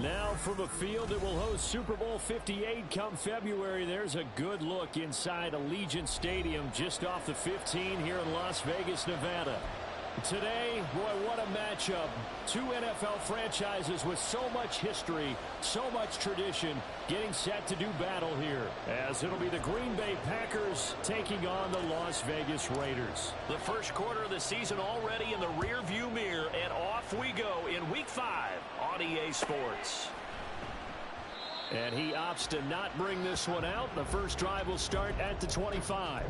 Now from a field that will host Super Bowl 58 come February, there's a good look inside Allegiant Stadium just off the 15 here in Las Vegas, Nevada. Today, boy, what a matchup. Two NFL franchises with so much history, so much tradition, getting set to do battle here, as it'll be the Green Bay Packers taking on the Las Vegas Raiders. The first quarter of the season already in the rearview mirror, and off we go in Week 5 on EA Sports. And he opts to not bring this one out. The first drive will start at the 25.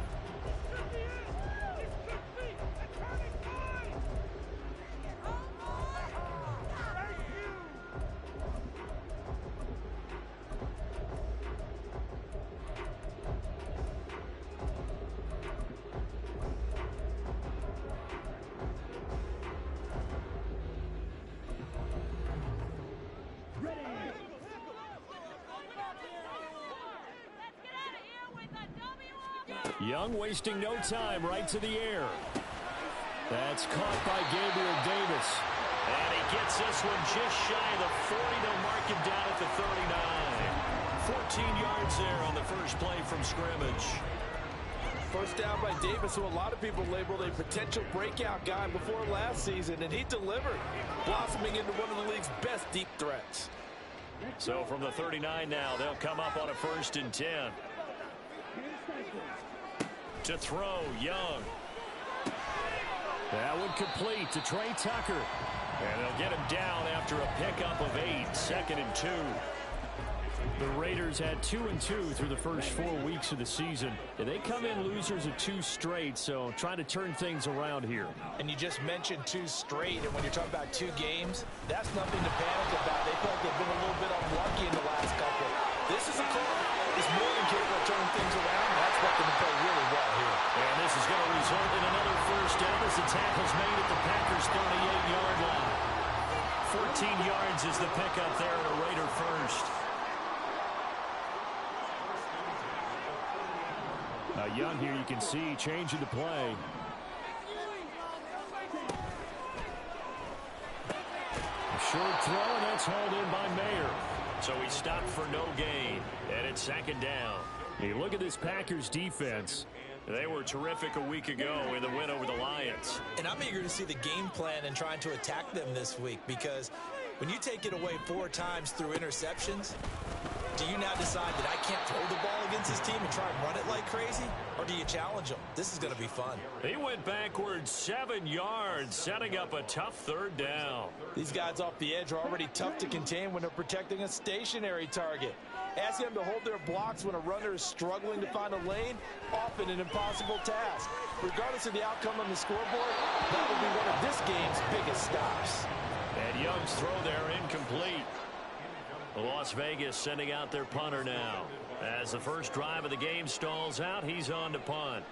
Young wasting no time, right to the air. That's caught by Gabriel Davis. And he gets this one just shy of the 40. They'll mark him down at the 39. 14 yards there on the first play from scrimmage. First down by Davis, who a lot of people labeled a potential breakout guy before last season, and he delivered, blossoming into one of the league's best deep threats. So from the 39 now, they'll come up on a 1st and 10. To throw, Young. That would complete to Trey Tucker. And they'll get him down after a pickup of 8, 2nd and 2. The Raiders had 2 and 2 through the first 4 weeks of the season. And they come in losers of 2 straight, so trying to turn things around here. And you just mentioned 2 straight, and when you're talking about 2 games, that's nothing to panic about. They feel like they've been a little bit unlucky in the last couple. This is a club that's more than capable of turning things around. That's what they play really well here. And this is going to result in another first down as the tackle's made at the Packers' 38-yard line. 14 yards is the pickup there at a Raider first. Now Young here, you can see changing the play. A short throw, and that's hauled in by Mayer. So he stopped for no gain, and it's 2nd down. Hey, look at this Packers defense. They were terrific a week ago in the win over the Lions. And I'm eager to see the game plan and trying to attack them this week, because when you take it away 4 times through interceptions, do you now decide that I can't throw the ball against this team and try and run it like crazy? Or do you challenge them? This is going to be fun. He went backwards 7 yards, setting up a tough 3rd down. These guys off the edge are already tough to contain when they're protecting a stationary target. Asking them to hold their blocks when a runner is struggling to find a lane, often an impossible task. Regardless of the outcome on the scoreboard, that will be one of this game's biggest stops. And Young's throw there incomplete. Las Vegas sending out their punter now. As the first drive of the game stalls out, he's on to punt.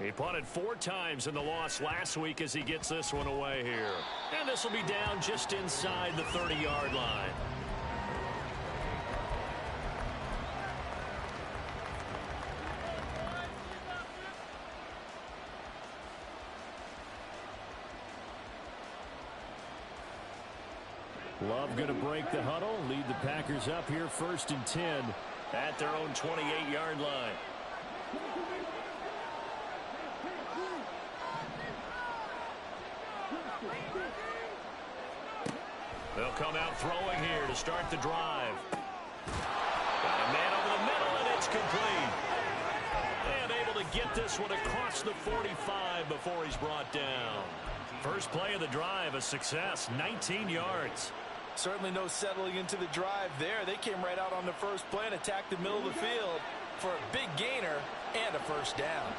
He punted 4 times in the loss last week as he gets this one away here. And this will be down just inside the 30-yard line. Love going to break the huddle, lead the Packers up here 1st and 10 at their own 28-yard line. They'll come out throwing here to start the drive. Got a man over the middle, and it's complete. And able to get this one across the 45 before he's brought down. First play of the drive, a success, 19 yards. Certainly no settling into the drive there. They came right out on the first play and attacked the middle of the field for a big gainer and a first down.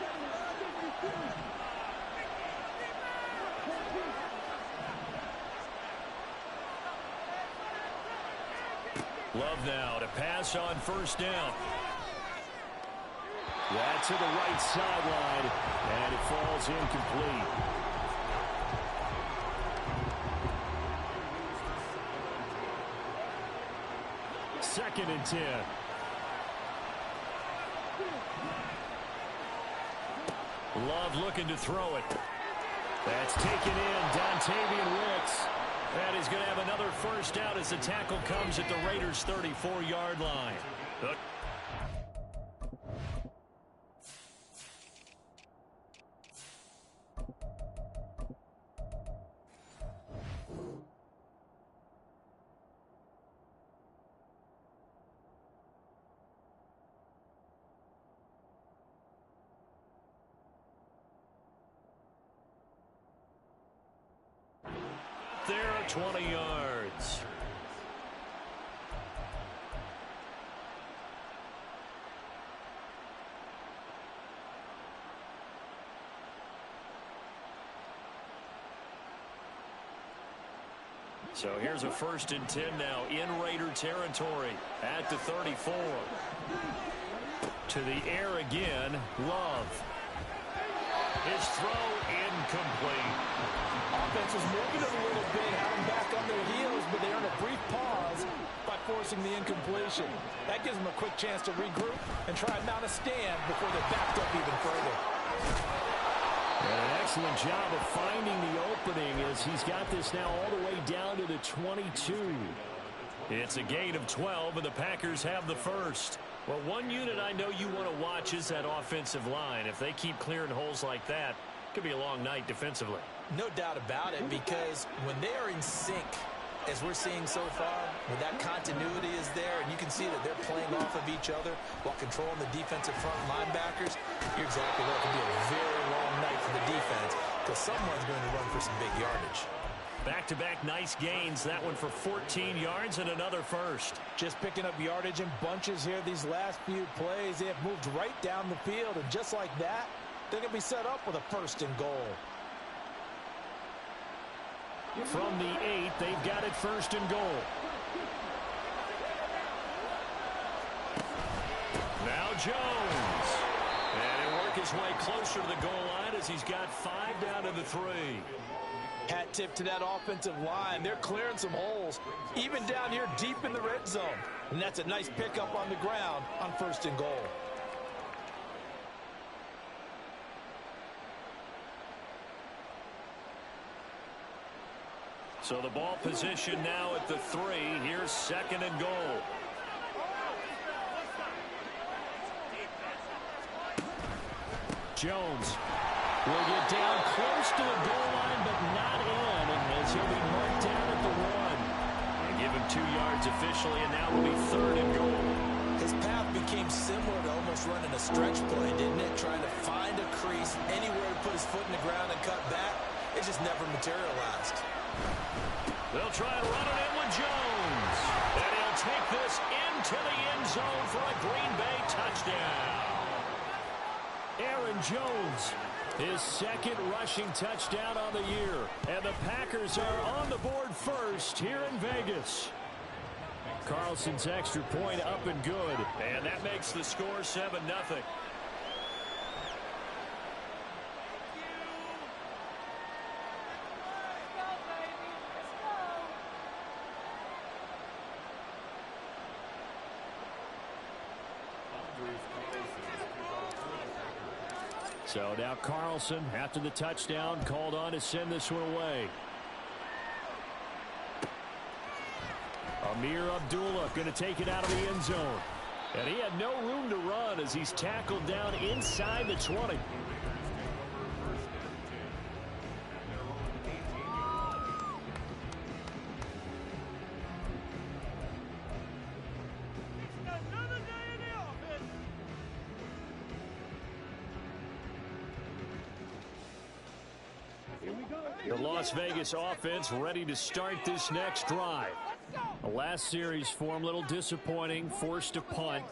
Love now to pass on first down. That's to the right sideline, and it falls incomplete. Second and 10. Love looking to throw it. That's taken in. Dontavian Wicks. And he's going to have another first down as the tackle comes at the Raiders' 34-yard line. There are 20 yards. So here's a 1st and 10 now in Raider territory at the 34. To the air again, Love. His throw incomplete. Offense was moving it a little bit, had them back on their heels, but they earned a brief pause by forcing the incompletion. That gives them a quick chance to regroup and try and mount a stand before they're backed up even further. And an excellent job of finding the opening as he's got this now all the way down to the 22. It's a gain of 12, and the Packers have the first. Well, one unit I know you want to watch is that offensive line. If they keep clearing holes like that, it could be a long night defensively. No doubt about it, because when they are in sync, as we're seeing so far, when that continuity is there and you can see that they're playing off of each other while controlling the defensive front linebackers, you're exactly right. It could be a very long night for the defense because someone's going to run for some big yardage. Back-to-back nice gains. That one for 14 yards and another first. Just picking up yardage in bunches here these last few plays. They have moved right down the field, and just like that, they're going to be set up with a 1st and goal. From the 8, they've got it 1st and goal. Now Jones. And he'll work his way closer to the goal line as he's got 5 down to the 3. Hat tip to that offensive line. They're clearing some holes, even down here deep in the red zone. And that's a nice pickup on the ground on 1st and goal. So the ball position now at the 3. Here's 2nd and goal. Jones will get down close to the goal line, but not in, as he'll be marked down at the 1. They give him 2 yards officially, and now will be 3rd and goal. His path became similar to almost running a stretch play, didn't it? Trying to find a crease, anywhere to put his foot in the ground and cut back. It just never materialized. They'll try and run it in with Jones. And he'll take this into the end zone for a Green Bay touchdown. Aaron Jones, his 2nd rushing touchdown on the year. And the Packers are on the board first here in Vegas. Carlson's extra point up and good. And that makes the score 7-0. So now Carlson, after the touchdown, called on to send this one away. Amir Abdullah going to take it out of the end zone. And he had no room to run as he's tackled down inside the 20. The Las Vegas offense ready to start this next drive. The last series for them a little disappointing, forced a punt.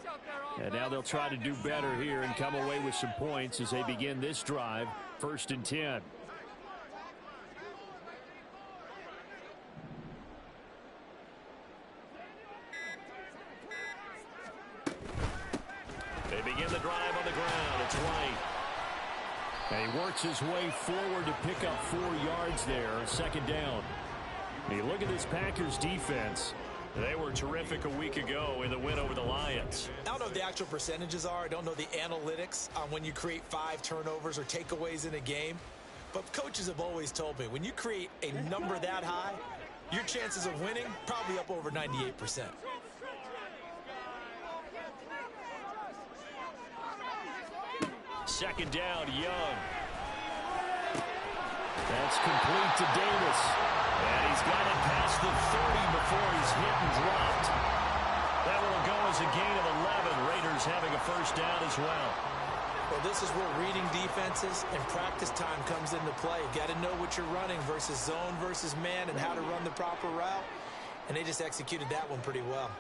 And now they'll try to do better here and come away with some points as they begin this drive, 1st and 10. They begin the drive on the ground. It's White. And he works his way forward to pick up 4 yards there, 2nd down. And you look at this Packers defense. They were terrific a week ago in the win over the Lions. I don't know what the actual percentages are. I don't know the analytics on when you create 5 turnovers or takeaways in a game. But coaches have always told me, when you create a number that high, your chances of winning probably up over 98%. Second down, Young. That's complete to Davis. And he's got it past the 30 before he's hit and dropped. That will go as a gain of 11. Raiders having a first down as well. Well, this is where reading defenses and practice time comes into play. You got to know what you're running versus zone versus man and how to run the proper route. And they just executed that one pretty well.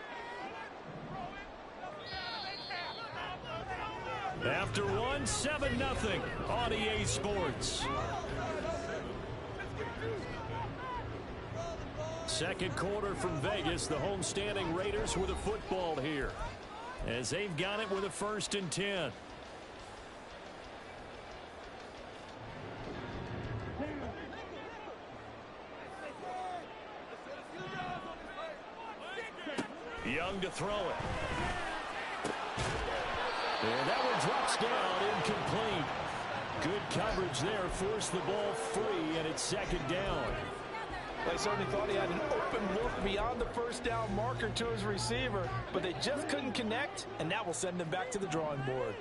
After one, 7-0 on EA Sports. Second quarter from Vegas. The homestanding Raiders with a football here, as they've got it with a 1st and 10. Young to throw it. And that one drops down, incomplete. Good coverage there, forced the ball free, and it's 2nd down. They certainly thought he had an open look beyond the first down marker to his receiver, but they just couldn't connect, and that will send them back to the drawing board.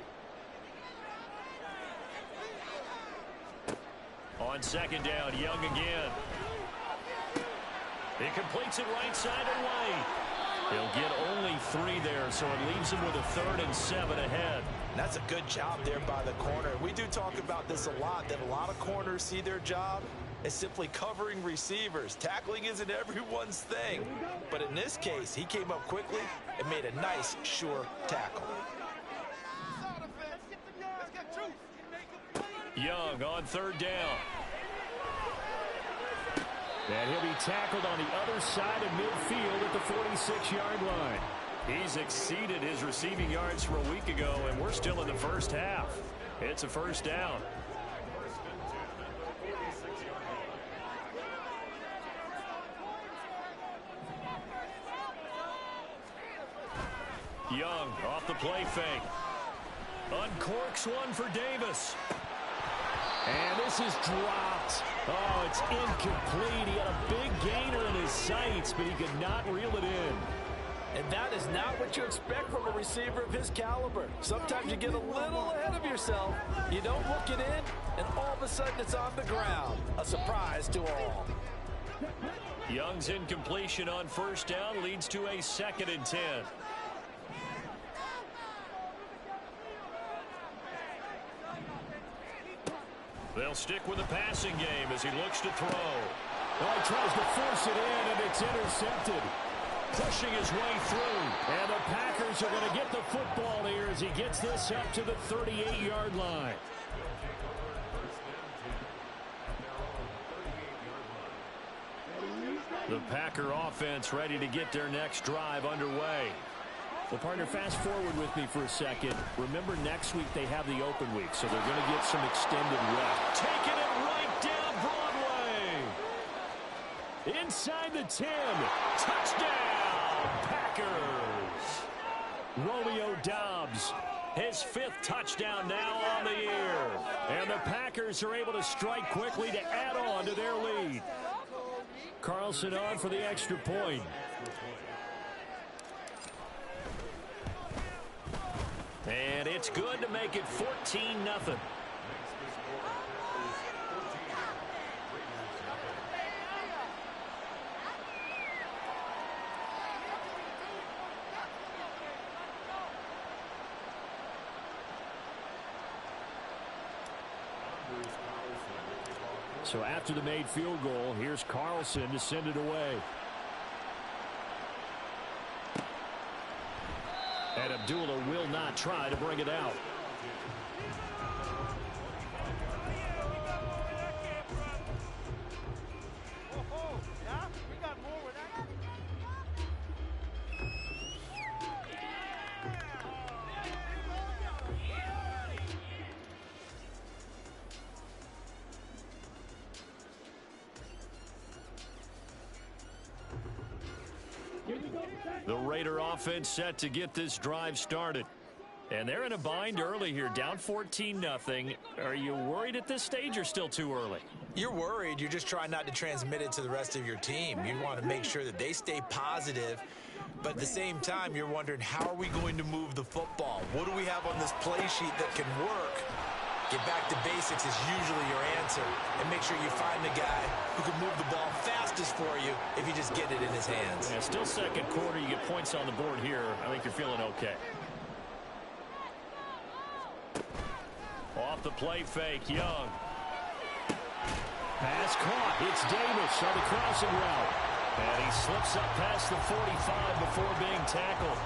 On 2nd down, Young again. He completes it right side away. He'll get only 3 there, so it leaves him with a 3rd and 7 ahead. That's a good job there by the corner. We do talk about this a lot, that a lot of corners see their job as simply covering receivers. Tackling isn't everyone's thing. But in this case, he came up quickly and made a nice, sure tackle. Young on 3rd down. And he'll be tackled on the other side of midfield at the 46-yard line. He's exceeded his receiving yards from a week ago, and we're still in the first half. It's a first down. Young off the play fake. Uncorks one for Davis. And this is dropped. Oh, it's incomplete. He had a big gainer in his sights, but he could not reel it in. And that is not what you expect from a receiver of his caliber. Sometimes you get a little ahead of yourself. You don't look it in, and all of a sudden it's on the ground. A surprise to all. Young's incompletion on 1st down leads to a 2nd and 10. They'll stick with the passing game as he looks to throw. Well, he tries to force it in, and it's intercepted. Pushing his way through. And the Packers are going to get the football here as he gets this up to the 38-yard line. The Packer offense ready to get their next drive underway. Well, partner, fast forward with me for a second. Remember, next week they have the open week, so they're going to get some extended rest. Taking it right down Broadway. Inside the 10. Touchdown, Packers. Romeo Doubs, his 5th touchdown now on the year. And the Packers are able to strike quickly to add on to their lead. Carlson on for the extra point. And it's good to make it 14-0. So after the made field goal, here's Carlson to send it away. And Abdullah will not try to bring it out. The Raider offense set to get this drive started. And they're in a bind early here, down 14-0. Are you worried at this stage or still too early? You're worried. You're just trying not to transmit it to the rest of your team. You want to make sure that they stay positive. But at the same time, you're wondering, how are we going to move the football? What do we have on this play sheet that can work? Get back to basics is usually your answer. And make sure you find the guy who can move the ball fastest for you if you just get it in his hands. Yeah, still second quarter. You get points on the board here. I think you're feeling okay. Off the play fake, Young. Pass caught. It's Davis on the crossing route. And he slips up past the 45 before being tackled.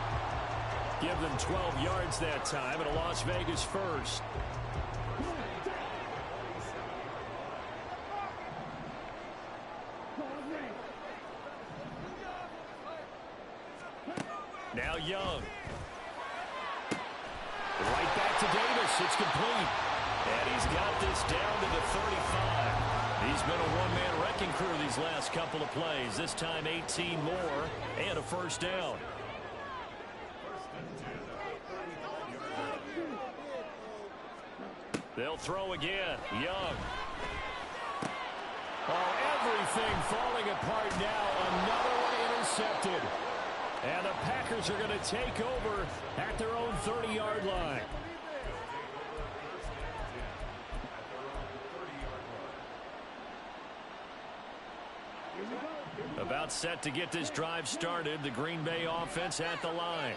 Give them 12 yards that time and a Las Vegas first. Now Young. Right back to Davis. It's complete. And he's got this down to the 35. He's been a one-man wrecking crew these last couple of plays. This time 18 more and a first down. They'll throw again. Young. Oh, everything falling apart now. Another one intercepted. And the Packers are going to take over at their own 30-yard line. About set to get this drive started. The Green Bay offense at the line.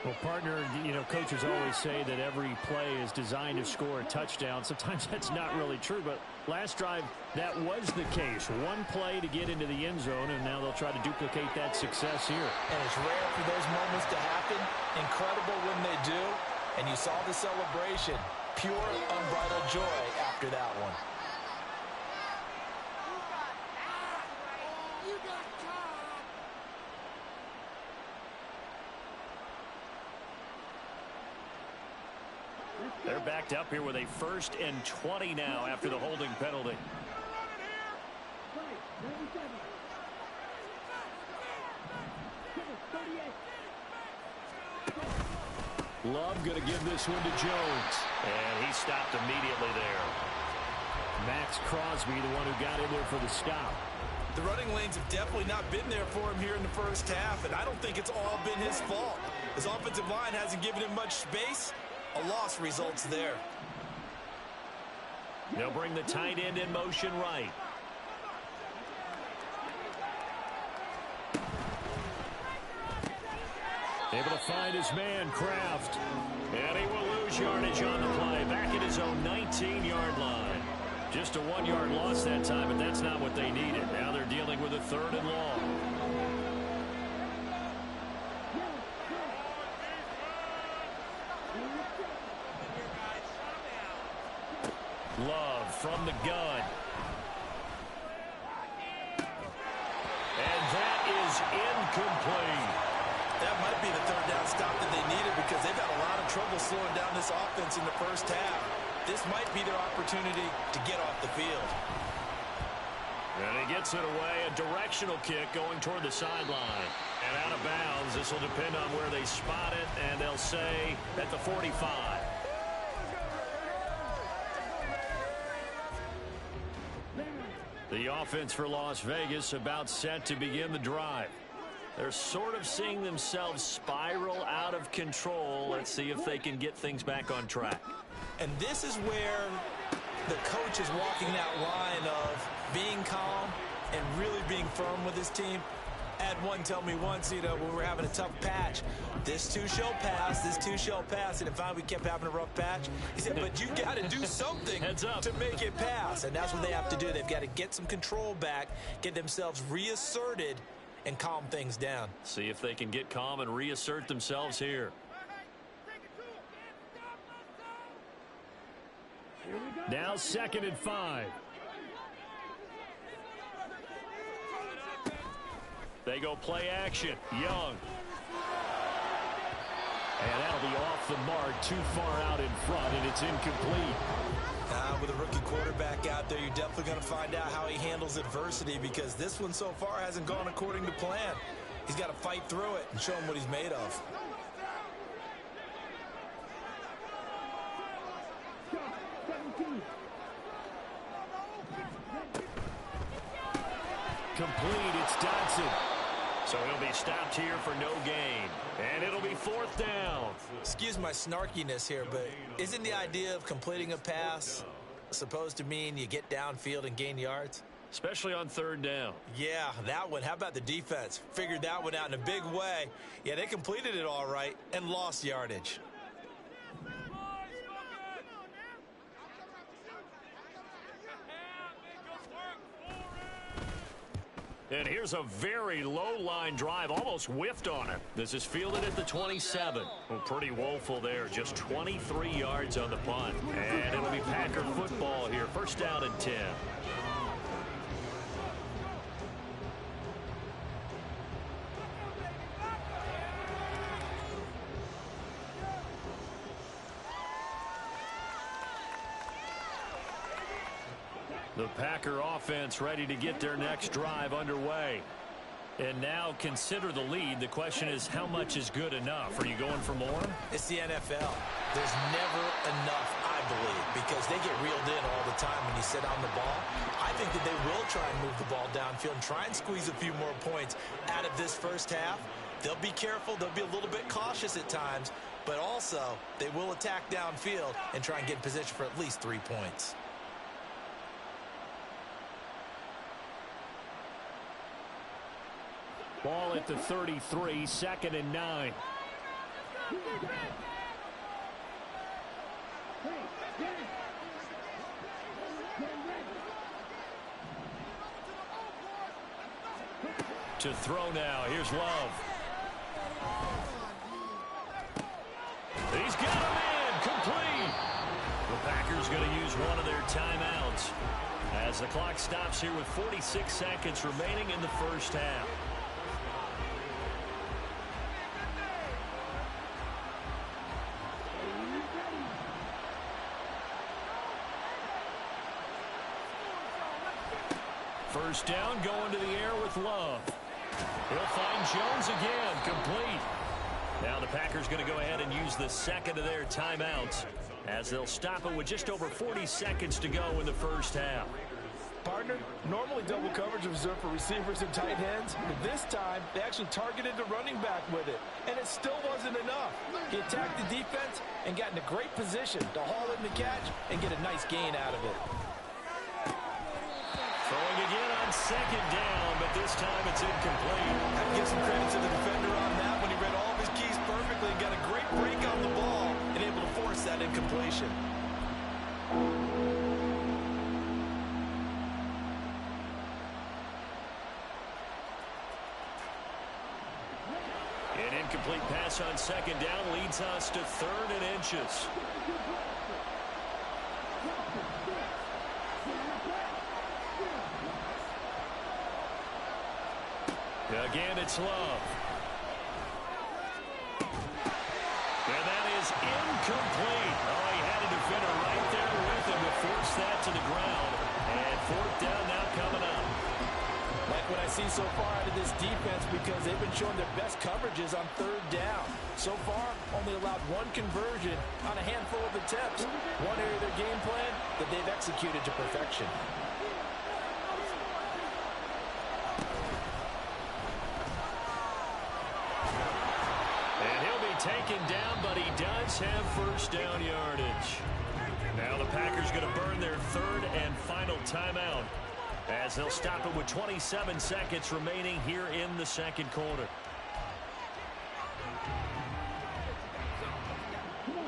Well, partner, you know, coaches always say that every play is designed to score a touchdown. Sometimes that's not really true, but last drive, that was the case. One play to get into the end zone, and now they'll try to duplicate that success here. And it's rare for those moments to happen. Incredible when they do. And you saw the celebration. Pure, unbridled joy after that one. They're backed up here with a 1st and 20 now after the holding penalty. Love going to give this one to Jones. And he stopped immediately there. Max Crosby, the one who got in there for the stop. The running lanes have definitely not been there for him here in the first half, and I don't think it's all been his fault. His offensive line hasn't given him much space. A loss results there. They'll bring the tight end in motion right. Able to find his man, Kraft. And he will lose yardage on the play. Back at his own 19-yard line. Just a 1-yard loss that time, but that's not what they needed. Now they're dealing with a 3rd and long. Love from the gun. And that is incomplete. That might be the 3rd down stop that they needed because they've had a lot of trouble slowing down this offense in the first half. This might be their opportunity to get off the field. And he gets it away. A directional kick going toward the sideline. And out of bounds. This will depend on where they spot it. And they'll say at the 45. The offense for Las Vegas about set to begin the drive. They're sort of seeing themselves spiral out of control. Let's see if they can get things back on track. And this is where the coach is walking that line of being calm and really being firm with his team. Had one tell me once, you know, when we're having a tough patch, this too shall pass, this too shall pass. And if we kept having a rough patch, he said, but you got to do something to make it pass. And that's what they have to do. They've got to get some control back, get themselves reasserted, and calm things down. See if they can get calm and reassert themselves here. Now 2nd and 5. They go play action. Young. And that'll be off the mark, too far out in front, and it's incomplete. With a rookie quarterback out there, you're definitely going to find out how he handles adversity because this one so far hasn't gone according to plan. He's got to fight through it and show him what he's made of. incomplete. It's Dotson. So he'll be stopped here for no gain. And it'll be 4th down. Excuse my snarkiness here, but isn't the idea of completing a pass supposed to mean you get downfield and gain yards? Especially on 3rd down. Yeah, that one. How about the defense? Figured that one out in a big way. Yeah, they completed it all right and lost yardage. And here's a very low-line drive, almost whiffed on it. This is fielded at the 27. Well, pretty woeful there, just 23 yards on the punt. And it'll be Packer football here, 1st down and 10. The Packer offense ready to get their next drive underway. And now consider the lead. The question is, how much is good enough? Are you going for more? It's the NFL. There's never enough, I believe, because they get reeled in all the time when you sit on the ball. I think that they will try and move the ball downfield and try and squeeze a few more points out of this first half. They'll be careful. They'll be a little bit cautious at times, but also they will attack downfield and try and get in position for at least 3 points. Ball at the 33, 2nd and 9. To throw now. Here's Love. He's got him in. Complete. The Packers going to use one of their timeouts as the clock stops here with 46 seconds remaining in the first half. First down, going to the air with Love. He'll find Jones again, complete. Now the Packers going to go ahead and use the second of their timeouts as they'll stop it with just over 40 seconds to go in the first half. Partner, normally double coverage is reserved for receivers and tight ends, but this time they actually targeted the running back with it, and it still wasn't enough. He attacked the defense and got in a great position to haul in the catch and get a nice gain out of it. Throwing again on 2nd down, but this time it's incomplete. I give some credit to the defender on that when he read all of his keys perfectly and got a great break on the ball and able to force that incompletion. An incomplete pass on 2nd down leads us to 3rd and inches. Again, it's Love. And that is incomplete. Oh, he had a defender right there with him to force that to the ground. And 4th down now coming up. Like what I see so far out of this defense, because they've been showing their best coverages on 3rd down. So far, only allowed one conversion on a handful of attempts. One area of their game plan that they've executed to perfection. Taken down, but he does have first down yardage. Now the Packers going to burn their 3rd and final timeout as they'll stop it with 27 seconds remaining here in the 2nd quarter.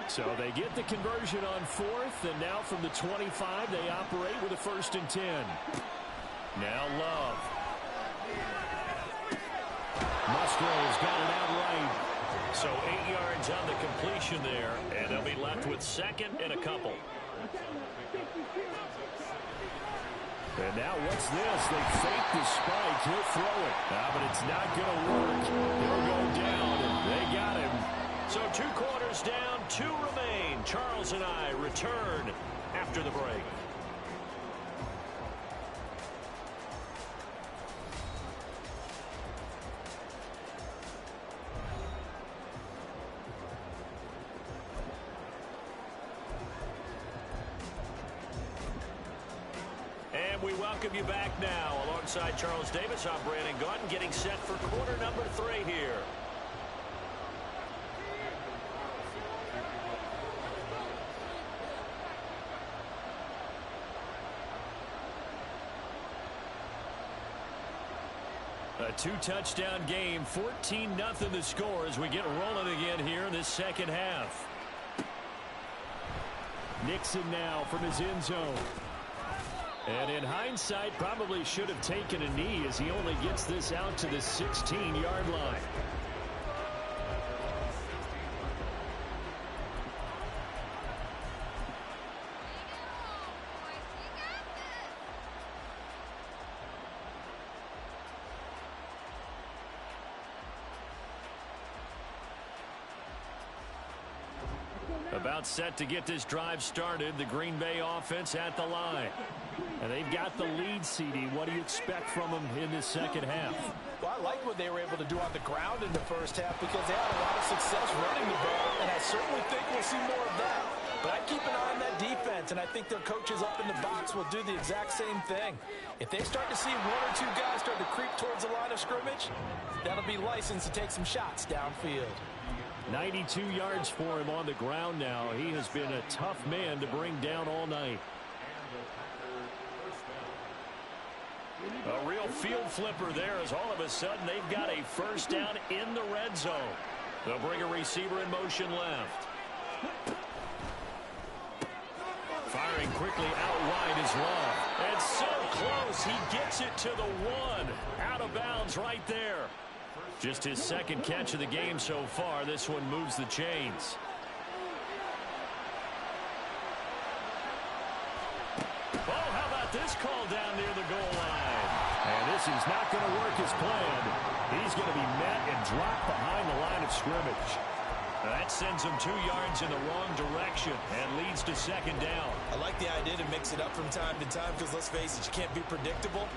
So they get the conversion on 4th, and now from the 25 they operate with a 1st and 10. Now Love. Musgrave's got it outright. So 8 yards on the completion there, and they'll be left with 2nd and a couple. And now what's this? They fake the spike. He'll throw it. But it's not going to work. He'll go down, and they got him. So 2 quarters down, 2 remain. Charles and I return after the break. we welcome you back now. Alongside Charles Davis, I'm Brandon Gaudin, getting set for quarter number 3 here. A 2-touchdown game, 14-0 the score as we get rolling again here in this second half. Nixon now from his end zone. And in hindsight, probably should have taken a knee as he only gets this out to the 16-yard line. About set to get this drive started. The Green Bay offense at the line. And they've got the lead, CD. What do you expect from them in this second half? Well, I like what they were able to do on the ground in the first half because they had a lot of success running the ball, and I certainly think we'll see more of that. But I keep an eye on that defense, and I think their coaches up in the box will do the exact same thing. If they start to see 1 or 2 guys start to creep towards the line of scrimmage, that'll be licensed to take some shots downfield. 92 yards for him on the ground now. He has been a tough man to bring down all night. A real field flipper there as all of a sudden they've got a first down in the red zone. They'll bring a receiver in motion left. Firing quickly out wide is Love. And so close, he gets it to the 1. Out of bounds right there. Just his second catch of the game so far. This one moves the chains. Oh, how about this call down near the goal line? And this is not going to work as planned. He's going to be met and dropped behind the line of scrimmage. That sends him 2 yards in the wrong direction and leads to second down. I like the idea to mix it up from time to time because, let's face it, you can't be predictable.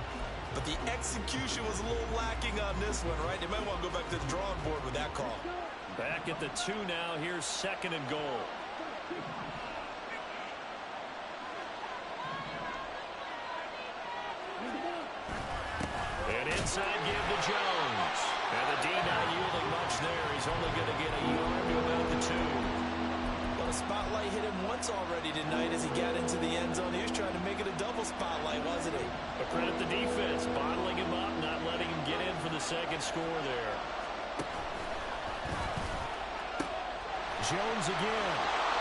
But the execution was a little lacking on this one, right? They might want to go back to the drawing board with that call. Back at the 2 now. Here's second and goal. And inside give to Jones. And the D not yielding much there. He's only going to get a yard to about the 2. Well, the spotlight hit him once already tonight as he got into the end zone. He was trying to make it a double spotlight, wasn't he? But credit the defense, bottling him up, not letting him get in for the second score there. Jones again.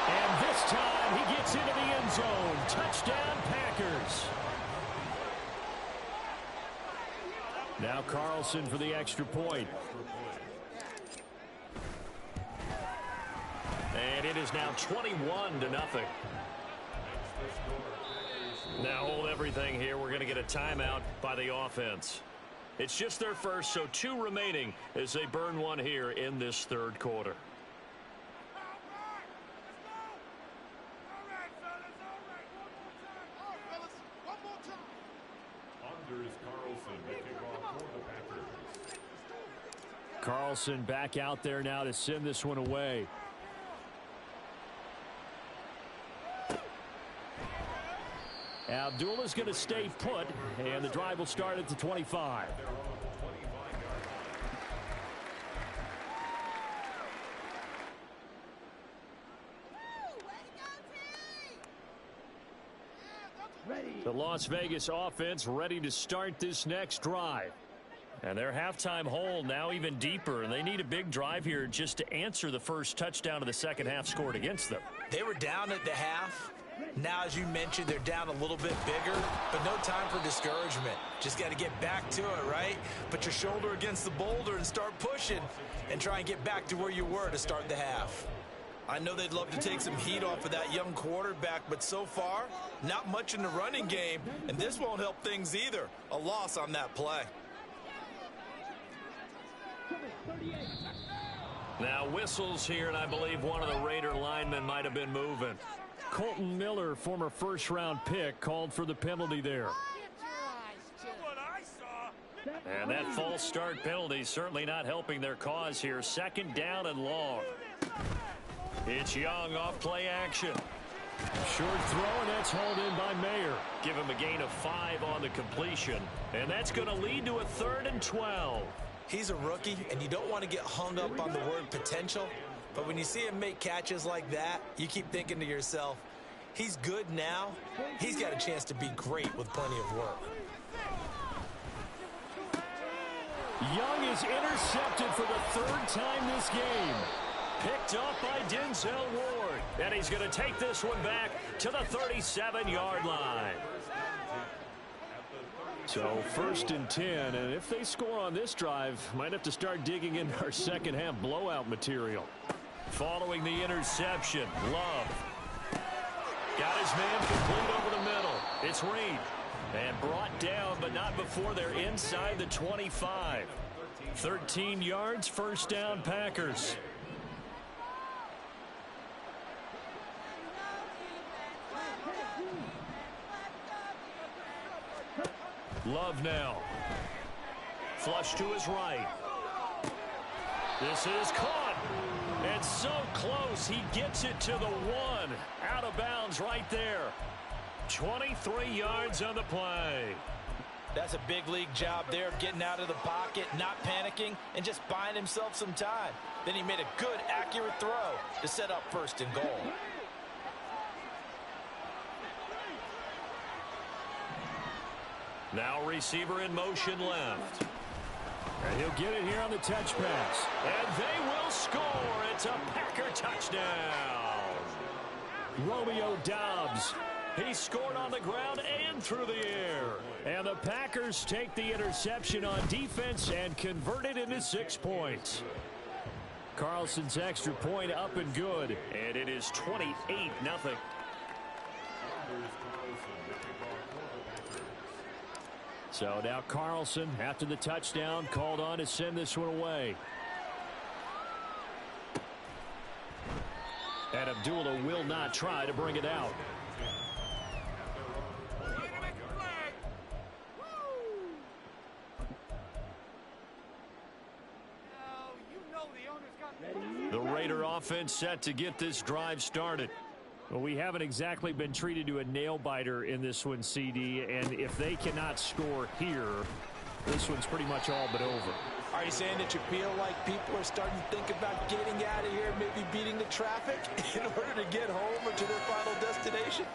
And this time he gets into the end zone. Touchdown, Packers. Now Carlson for the extra point. And it is now 21-0. Now hold everything here. We're going to get a timeout by the offense. It's just their first, so 2 remaining as they burn 1 here in this third quarter. Carlson back out there now to send this one away. Abdullah's going to stay put, and the drive will start at the 25. The Las Vegas offense ready to start this next drive. And their halftime hole now even deeper, and they need a big drive here just to answer the first touchdown of the second half scored against them. They were down at the half. Now, as you mentioned, they're down a little bit bigger, but no time for discouragement. Just got to get back to it, right? Put your shoulder against the boulder and start pushing and try and get back to where you were to start the half. I know they'd love to take some heat off of that young quarterback, but so far, not much in the running game, and this won't help things either. A loss on that play. Now whistles here, and I believe one of the Raider linemen might have been moving. Colton Miller, former first-round pick, called for the penalty there. And that false start penalty certainly not helping their cause here. Second down and long. It's Young off play action. Short throw, and that's hauled in by Mayer. Give him a gain of 5 on the completion, and that's going to lead to a 3rd and 12. He's a rookie, and you don't want to get hung up on the word potential. But when you see him make catches like that, you keep thinking to yourself, he's good now. He's got a chance to be great with plenty of work. Young is intercepted for the 3rd time this game. Picked up by Denzel Ward. And he's going to take this one back to the 37-yard line. So 1st and 10, and if they score on this drive, might have to start digging into our second half blowout material. Following the interception, Love got his man complete over the middle. It's Reed. And brought down, but not before they're inside the 25. 13 yards, 1st down, Packers. Love now. Flush to his right. This is caught. And so close, he gets it to the 1. Out of bounds right there. 23 yards on the play. That's a big league job there, getting out of the pocket, not panicking, and just buying himself some time. Then he made a good, accurate throw to set up 1st and goal. Now receiver in motion left. And he'll get it here on the touch pass. And they will score. It's a Packer touchdown. Romeo Doubs. He scored on the ground and through the air. And the Packers take the interception on defense and convert it into 6 points. Carlson's extra point up and good. And it is 28-0. So now Carlson, after the touchdown, called on to send this one away. And Abdullah will not try to bring it out. The Raider offense set to get this drive started. Well, we haven't exactly been treated to a nail-biter in this one, CD, and if they cannot score here, this one's pretty much all but over. Are you saying that you feel like people are starting to think about getting out of here, maybe beating the traffic in order to get home or to their final destination?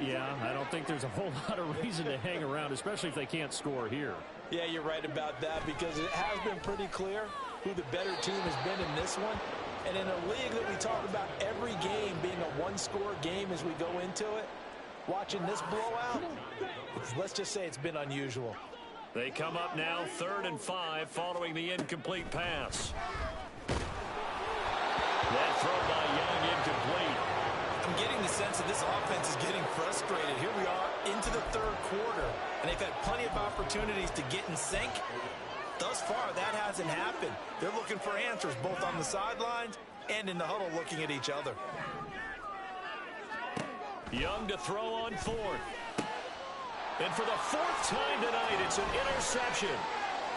Yeah, I don't think there's a whole lot of reason to hang around, especially if they can't score here. Yeah, you're right about that, because it has been pretty clear who the better team has been in this one. And in a league that we talk about every game being a one-score game as we go into it, watching this blowout, let's just say it's been unusual. They come up now 3rd and 5 following the incomplete pass. That throw by Young incomplete. I'm getting the sense that this offense is getting frustrated. Here we are into the 3rd quarter, and they've had plenty of opportunities to get in sync. Thus far, that hasn't happened. They're looking for answers both on the sidelines and in the huddle looking at each other. Young to throw on 4th. And for the 4th time tonight, it's an interception.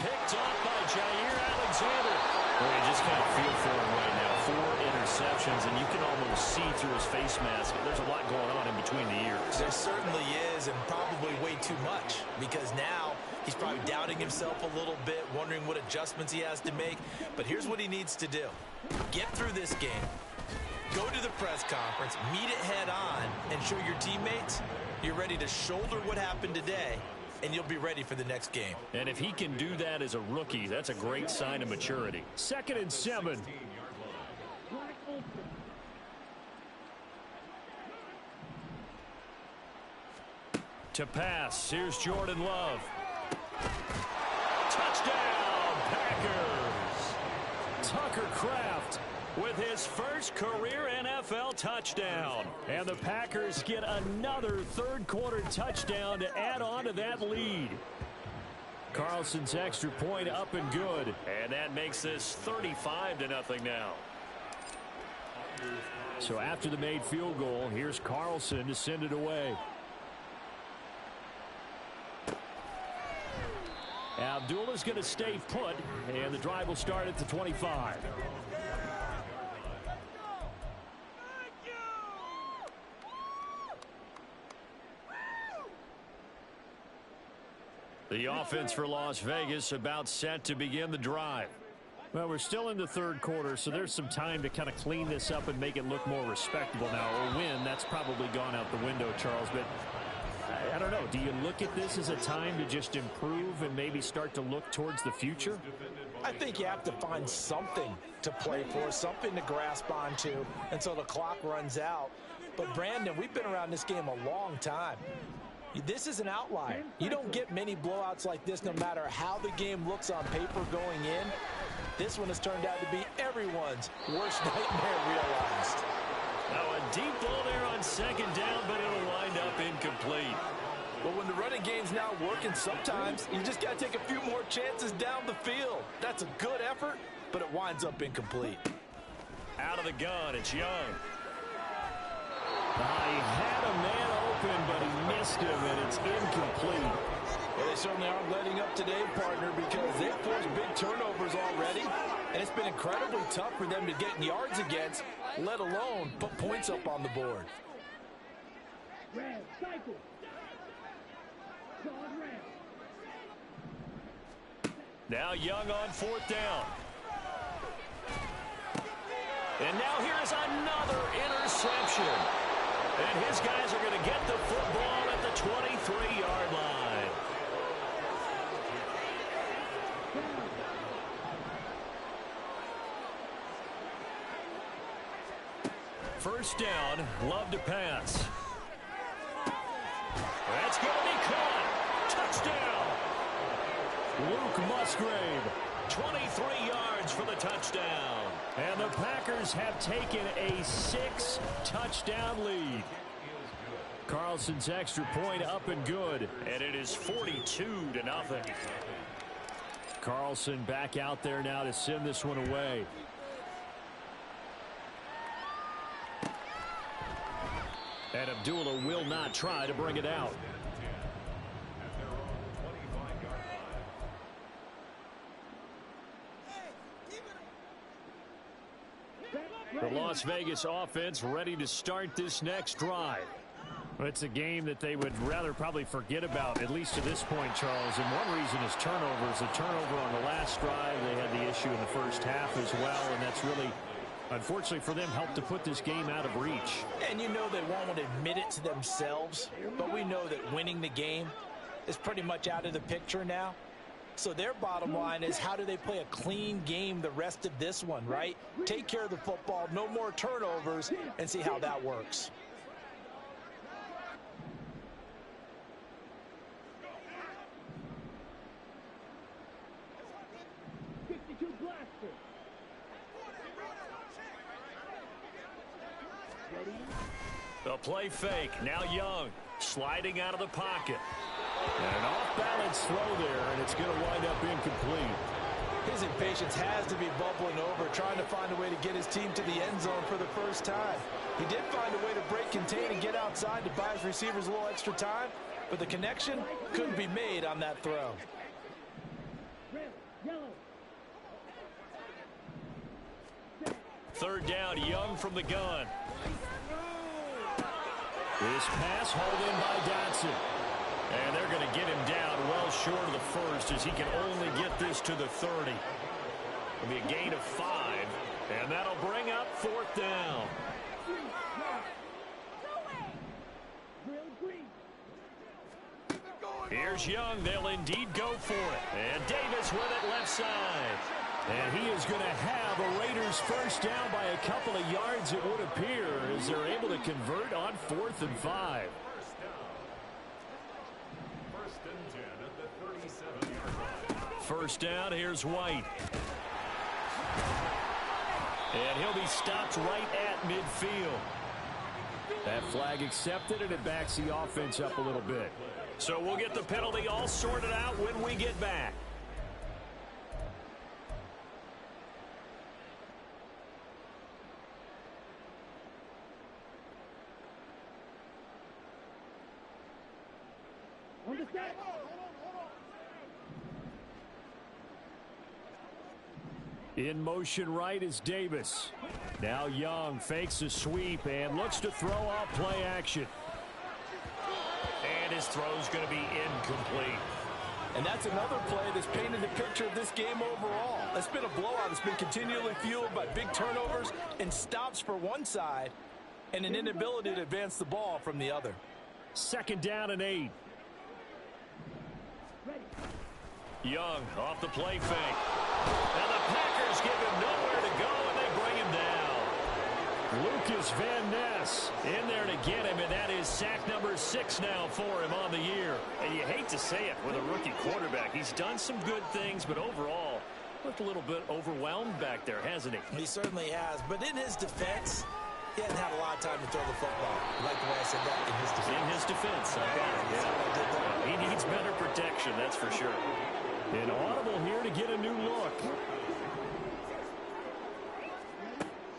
Picked off by Jair Alexander. Well, you just kind of feel for him right now. 4 interceptions, and you can almost see through his face mask. There's a lot going on in between the ears. There certainly is, and probably way too much, because now he's probably doubting himself a little bit, wondering what adjustments he has to make. But here's what he needs to do. Get through this game. Go to the press conference, meet it head on, and show your teammates you're ready to shoulder what happened today, and you'll be ready for the next game. And if he can do that as a rookie, that's a great sign of maturity. 2nd and 7. To pass, here's Jordan Love. Touchdown, Packers! Tucker Kraft with his first career NFL touchdown. And the Packers get another 3rd quarter touchdown to add on to that lead. Carlson's extra point up and good. And that makes this 35-0 now. So after the made field goal, here's Carlson to send it away. Abdullah's going to stay put, and the drive will start at the 25. The offense for Las Vegas about set to begin the drive. Well, we're still in the third quarter, so there's some time to kind of clean this up and make it look more respectable now. A win, that's probably gone out the window, Charles, but I don't know. Do you look at this as a time to just improve and maybe start to look towards the future? I think you have to find something to play for, something to grasp onto until the clock runs out. But, Brandon, we've been around this game a long time. This is an outlier. You don't get many blowouts like this no matter how the game looks on paper going in. This one has turned out to be everyone's worst nightmare realized. Now a deep ball there on second down, but it'll wind up incomplete. Well, when the running game's now working, sometimes you just got to take a few more chances down the field. That's a good effort, but it winds up incomplete. Out of the gun, it's Young. He had a man open, but he missed him, and it's incomplete. Well, they certainly aren't letting up today, partner, because they've forced big turnovers already, and it's been incredibly tough for them to get yards against, let alone put points up on the board. Now Young on fourth down. And now here's another interception. And his guys are going to get the football at the 23-yard line. First down, Love to pass. That's going to be caught. Touchdown. Luke Musgrave. 23 yards for the touchdown. And the Packers have taken a 6-touchdown lead. Carlson's extra point up and good. And it is 42-0. Carlson back out there now to send this one away. And Abdullah will not try to bring it out. The Las Vegas offense ready to start this next drive. It's a game that they would rather probably forget about, at least to this point, Charles. And one reason is turnovers. A turnover on the last drive. They had the issue in the first half as well, and that's really, unfortunately for them, helped to put this game out of reach. And you know they won't want to admit it to themselves, but we know that winning the game is pretty much out of the picture now. So their bottom line is, how do they play a clean game the rest of this one, right? Take care of the football, no more turnovers, and see how that works. The play fake. Now Young sliding out of the pocket. And an off-balance throw there, and it's going to wind up incomplete. His impatience has to be bubbling over, trying to find a way to get his team to the end zone for the first time. He did find a way to break, contain, and get outside to buy his receivers a little extra time, but the connection couldn't be made on that throw. Third down, Young from the gun. This pass hauled in by Dotson. And they're going to get him down well short of the first, as he can only get this to the 30. It'll be a gain of 5, and that'll bring up fourth down. Here's Young. They'll indeed go for it. And Davis with it left side. And he is going to have a Raiders first down by a couple of yards, it would appear, as they're able to convert on 4th and 5. First down, here's White. And he'll be stopped right at midfield. That flag accepted, and it backs the offense up a little bit. So we'll get the penalty all sorted out when we get back. In motion right is Davis. Now Young fakes a sweep and looks to throw off play action. And his throw's going to be incomplete. And that's another play that's painted the picture of this game overall. It's been a blowout. It's been continually fueled by big turnovers and stops for one side and an inability to advance the ball from the other. 2nd down and 8. Young off the play fake. And the Packers give him nowhere to go, and they bring him down. Lucas Van Ness in there to get him, and that is sack number 6 now for him on the year. And you hate to say it with a rookie quarterback. He's done some good things, but overall, looked a little bit overwhelmed back there, hasn't he? He certainly has, but in his defense, he hasn't had a lot of time to throw the football. I like the way I said that, in his defense. In his defense. Yeah. He needs better protection, that's for sure. An audible here to get a new look.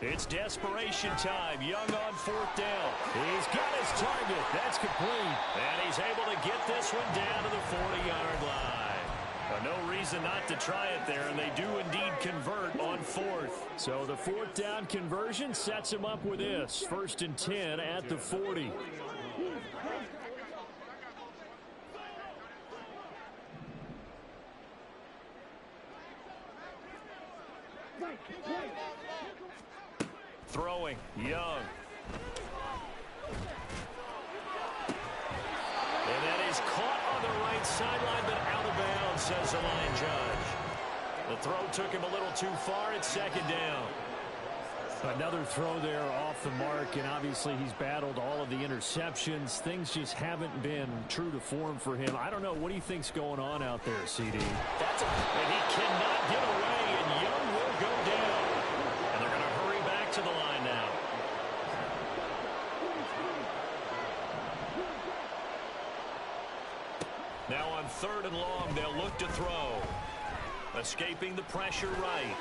It's desperation time. Young on 4th down. He's got his target. That's complete. And he's able to get this one down to the 40-yard line. No reason not to try it there, and they do indeed convert on 4th. So the 4th down conversion sets him up with this. 1st and 10 at the 40. Throwing, Young. And that is caught on the right sideline, but out of bounds, says the line judge. The throw took him a little too far. It's 2nd down. Another throw there off the mark, and obviously he's battled all of the interceptions. Things just haven't been true to form for him. I don't know. What do you think's going on out there, CD? And he cannot get away, and Young will go down. And they're going to hurry back to the line now. Now on 3rd and long, they'll look to throw. Escaping the pressure right.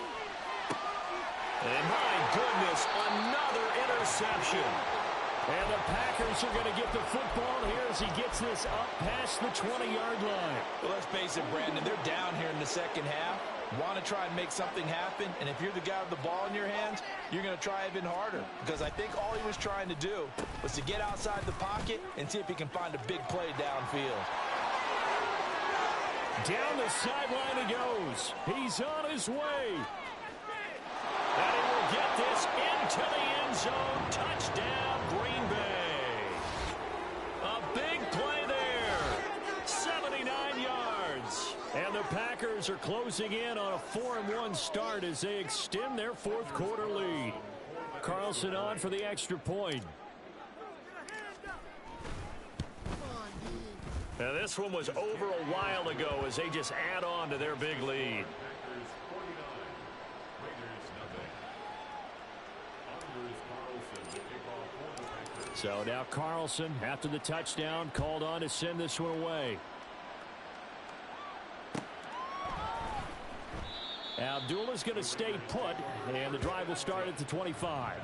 And my goodness, another interception. And the Packers are going to get the football here as he gets this up past the 20-yard line. Well, let's face it, Brandon, they're down here in the second half. Want to try and make something happen, and if you're the guy with the ball in your hands, you're going to try even harder, because I think all he was trying to do was to get outside the pocket and see if he can find a big play downfield. Down the sideline he goes. He's on his way. And he will get this into the end zone. Touchdown, Green Bay. A big play there. 79 yards. And the Packers are closing in on a 4-1 start as they extend their 4th quarter lead. Carlson on for the extra point. Now this one was over a while ago as they just add on to their big lead. So now Carlson, after the touchdown, called on to send this one away. Abdullah's going to stay put, and the drive will start at the 25.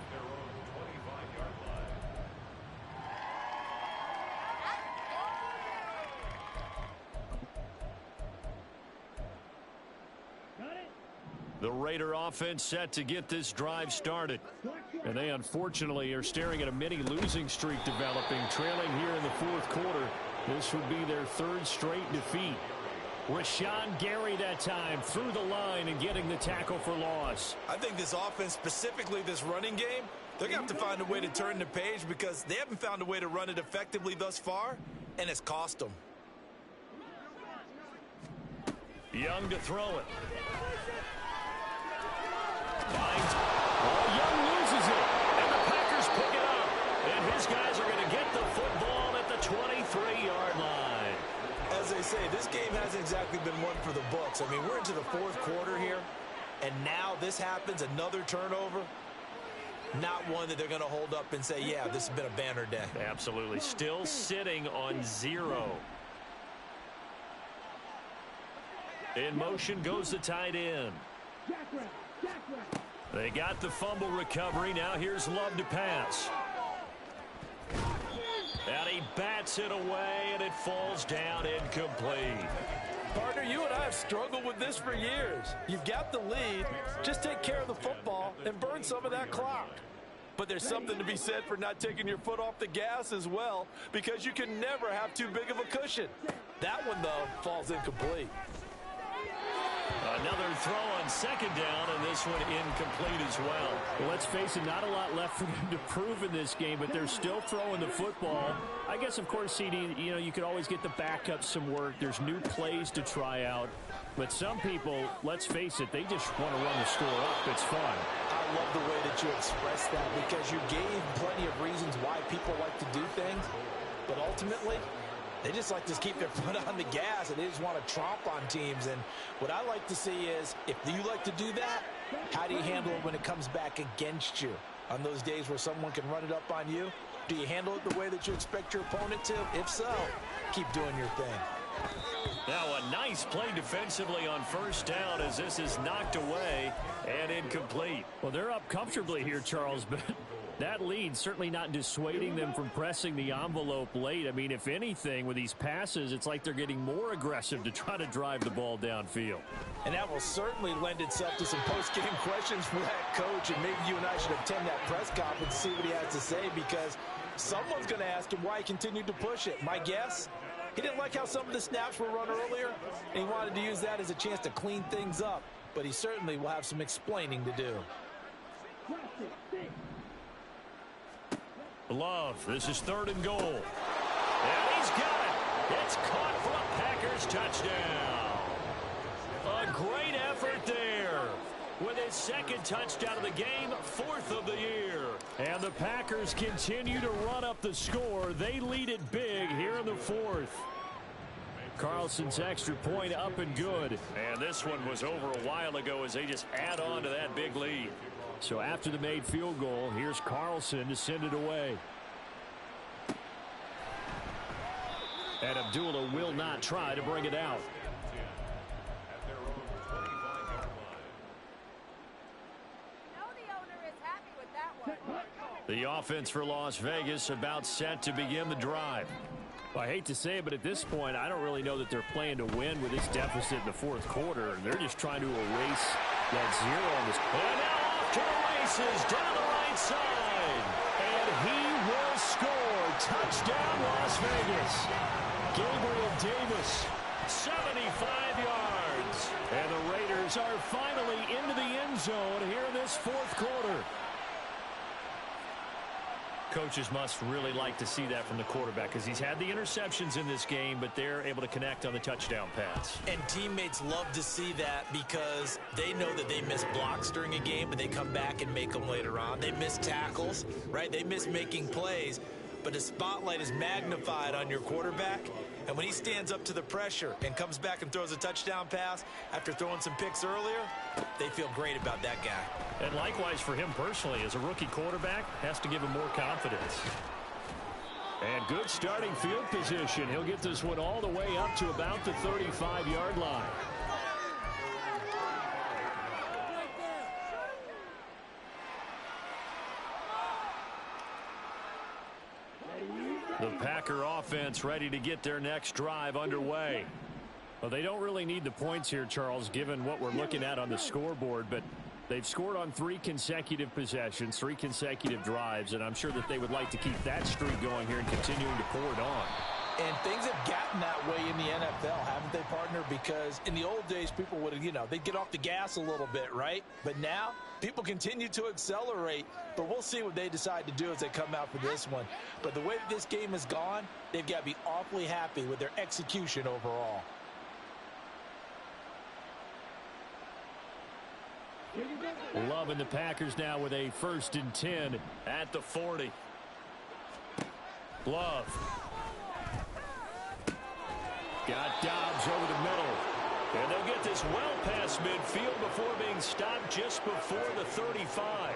The Raider offense set to get this drive started. And they unfortunately are staring at a mini losing streak developing, trailing here in the 4th quarter. This would be their 3rd straight defeat. Rashawn Gary that time through the line and getting the tackle for loss. I think this offense, specifically this running game, they're going to have to find a way to turn the page because they haven't found a way to run it effectively thus far, and it's cost them. Young to throw it. Young loses it. And the Packers pick it up. And his guys are going to get the football at the 23-yard line. As they say, this game hasn't exactly been one for the books. I mean, we're into the 4th quarter here, and now this happens, another turnover. Not one that they're going to hold up and say, yeah, this has been a banner day. Absolutely. Still sitting on 0. In motion goes the tight end. They got the fumble recovery. Now here's Love to pass. And he bats it away, and it falls down incomplete. Partner, you and I have struggled with this for years. You've got the lead. Just take care of the football and burn some of that clock. But there's something to be said for not taking your foot off the gas as well, because you can never have too big of a cushion. That one, though, falls incomplete. Another throw on second down, and this one incomplete as well. Well, let's face it, not a lot left for them to prove in this game, but they're still throwing the football. I guess, of course, CD, you could always get the backup some work. There's new plays to try out. But some people, let's face it, they just want to run the score up. It's fun. I love the way that you expressed that because you gave plenty of reasons why people like to do things. But ultimately, they just like to keep their foot on the gas, and they just want to tromp on teams. And what I like to see is, if you like to do that, how do you handle it when it comes back against you? On those days where someone can run it up on you, do you handle it the way that you expect your opponent to? If so, keep doing your thing. Now a nice play defensively on first down as this is knocked away and incomplete. Well, they're up comfortably here, Charles, but that lead certainly not dissuading them from pressing the envelope late. I mean, if anything, with these passes, it's like they're getting more aggressive to try to drive the ball downfield. And that will certainly lend itself to some post-game questions for that coach, and maybe you and I should attend that press conference and see what he has to say, because someone's going to ask him why he continued to push it. My guess? He didn't like how some of the snaps were run earlier, and he wanted to use that as a chance to clean things up. But he certainly will have some explaining to do. Love, this is 3rd and goal. And he's got it. It's caught for a Packers touchdown. A great effort there. With his 2nd touchdown of the game, 4th of the year. And the Packers continue to run up the score. They lead it big here in the 4th. Carlson's extra point up and good. And this one was over a while ago as they just add on to that big lead. So after the made field goal, here's Carlson to send it away. And Abdullah will not try to bring it out. The offense for Las Vegas about set to begin the drive. Well, I hate to say it, but at this point, I don't really know that they're playing to win with this deficit in the 4th quarter. They're just trying to erase that zero on this. And now off to the races down the right side. And he will score. Touchdown, Las Vegas. Gabriel Davis, 75 yards. And the Raiders are finally into the end zone here in this 4th quarter. Coaches must really like to see that from the quarterback because he's had the interceptions in this game, but they're able to connect on the touchdown pass. And teammates love to see that because they know that they miss blocks during a game, but they come back and make them later on. They miss tackles, right? They miss making plays, but the spotlight is magnified on your quarterback. And when he stands up to the pressure and comes back and throws a touchdown pass after throwing some picks earlier, they feel great about that guy. And likewise for him personally, as a rookie quarterback, has to give him more confidence. And good starting field position. He'll get this one all the way up to about the 35-yard line. The Packer offense ready to get their next drive underway. Well, they don't really need the points here, Charles, given what we're looking at on the scoreboard, but they've scored on 3 consecutive possessions, 3 consecutive drives, and I'm sure that they would like to keep that streak going here and continuing to pour it on. And things have gotten that way in the NFL, haven't they, partner? Because in the old days, people would, they'd get off the gas a little bit, right? But now, people continue to accelerate. But we'll see what they decide to do as they come out for this one. But the way that this game has gone, they've got to be awfully happy with their execution overall. Loving the Packers now with a 1st and 10 at the 40. Love. Got Dobbs over the middle. And they'll get this well past midfield before being stopped just before the 35.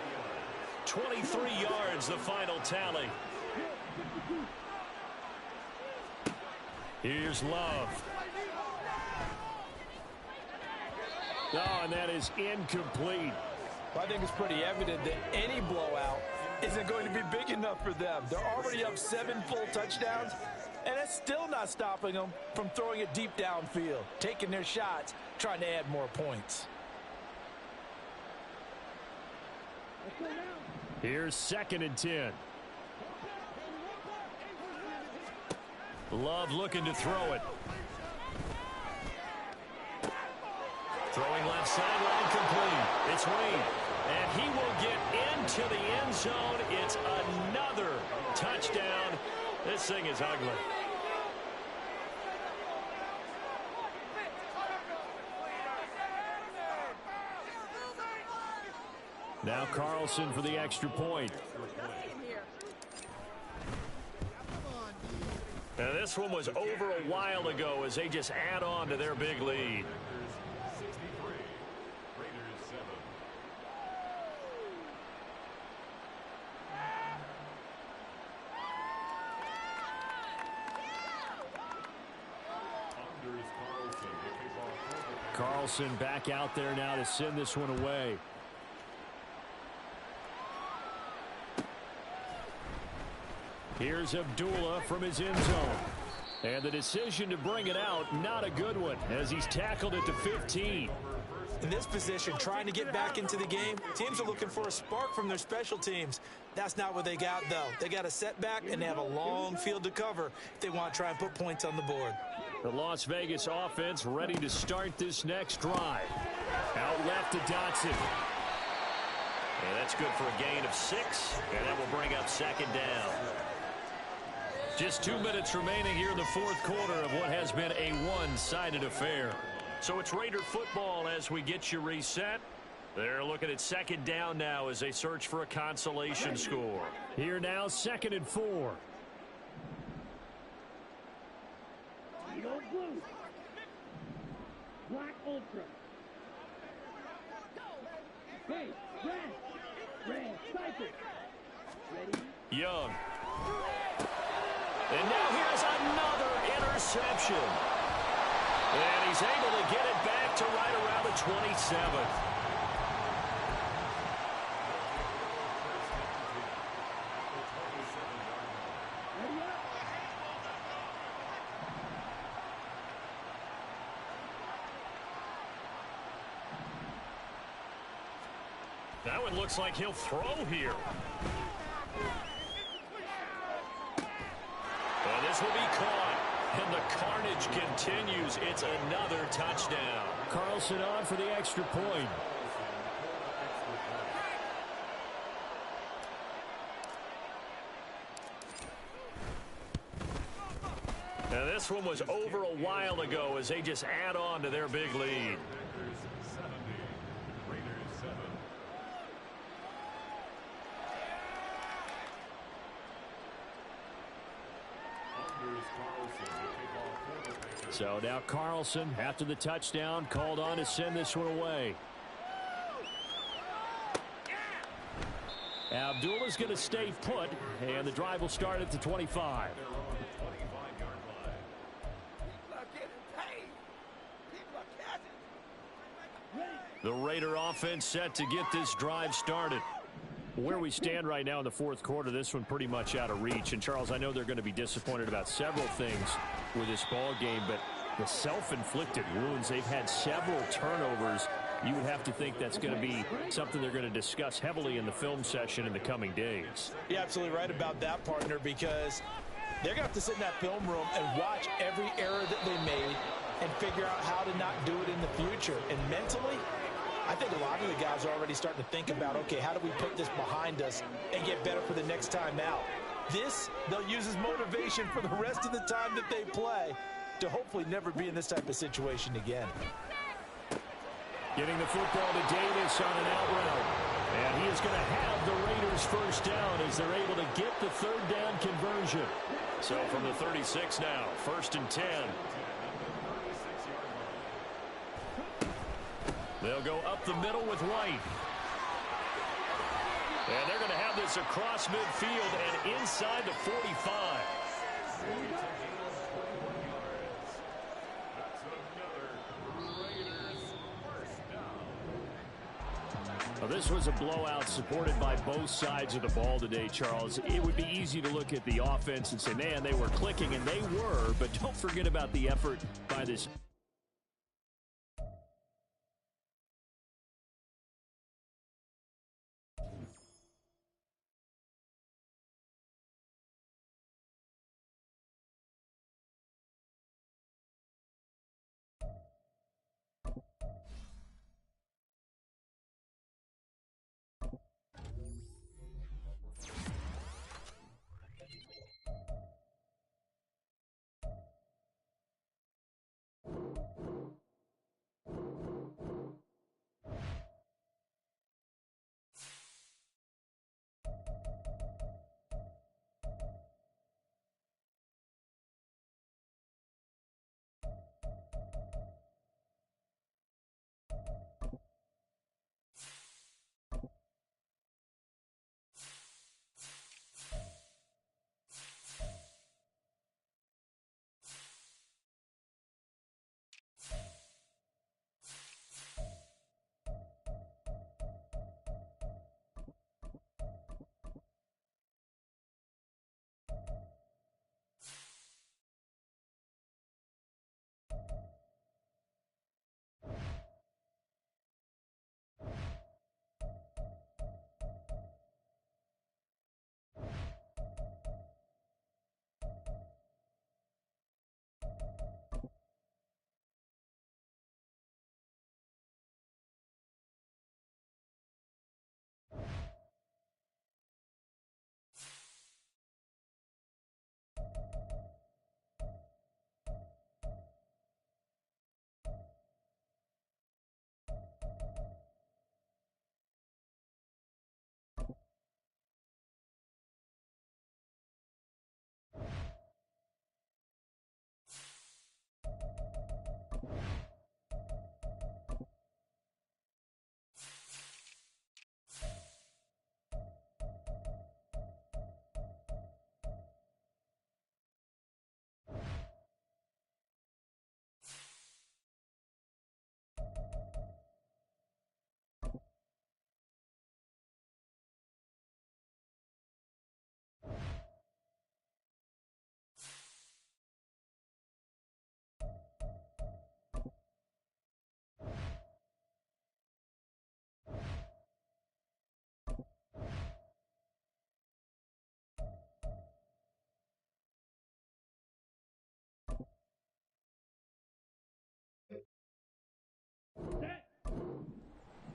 23 yards, the final tally. Here's Love. Oh, and that is incomplete. Well, I think it's pretty evident that any blowout isn't going to be big enough for them. They're already up 7 full touchdowns, and it's still not stopping them from throwing it deep downfield, taking their shots, trying to add more points. Here's 2nd and 10. Love looking to throw it. Throwing left sideline complete. It's Wade. And he will get into the end zone. It's another touchdown. This thing is ugly. Now Carlson for the extra point. Now this one was over a while ago as they just add on to their big lead. Carlson back out there now to send this one away. Here's Abdullah from his end zone. And the decision to bring it out, not a good one, as he's tackled it to 15. In this position, trying to get back into the game, teams are looking for a spark from their special teams. That's not what they got, though. They got a setback, and they have a long field to cover if they want to try and put points on the board. The Las Vegas offense ready to start this next drive. Out left to Dotson. And that's good for a gain of 6, and that will bring up second down. Just 2 minutes remaining here in the fourth quarter of what has been a one-sided affair. So it's Raider football as we get you reset. They're looking at second down now as they search for a consolation score. Here now, 2nd and 4. Blue. Black Ultra. Hey, red, Cypher. Ready? Young. And now here's another interception. And he's able to get it back to right around the 27. That one looks like he'll throw here. And this will be caught. And the carnage continues. It's another touchdown. Carlson on for the extra point. And this one was over a while ago as they just add on to their big lead. So now Carlson, after the touchdown, called on to send this one away. Abdullah's going to stay put, and the drive will start at the 25. The Raider offense set to get this drive started. Where we stand right now in the fourth quarter, this one pretty much out of reach. And, Charles, I know they're going to be disappointed about several things with this ball game, but the self-inflicted wounds, they've had several turnovers. You would have to think that's going to be something they're going to discuss heavily in the film session in the coming days. You're absolutely right about that, partner, because they're going to have to sit in that film room and watch every error that they made and figure out how to not do it in the future. And mentally, I think a lot of the guys are already starting to think about, okay, how do we put this behind us and get better for the next time out? This, they'll use as motivation for the rest of the time that they play to hopefully never be in this type of situation again. Getting the football to Davis on an out route. And he is going to have the Raiders first down as they're able to get the third down conversion. So from the 36 now, 1st and 10. They'll go up the middle with White. And they're going to have this across midfield and inside the 45. Well, this was a blowout supported by both sides of the ball today, Charles. It would be easy to look at the offense and say, man, they were clicking, and they were, but don't forget about the effort by this.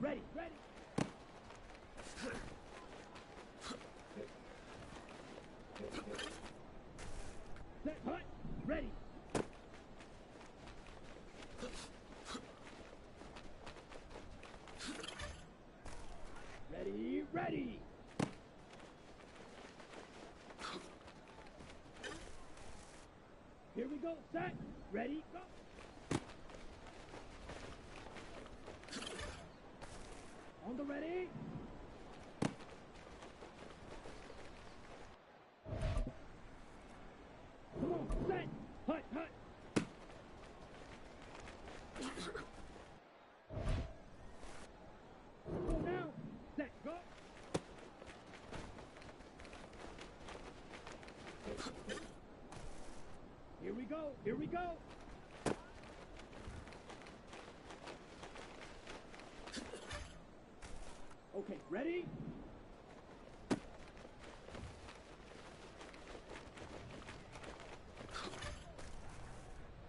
Ready. Set, hut, ready. Ready. Here we go, set, ready, go. On the ready. Come on, set, hut. Go now, set, go. Here we go. Okay, ready?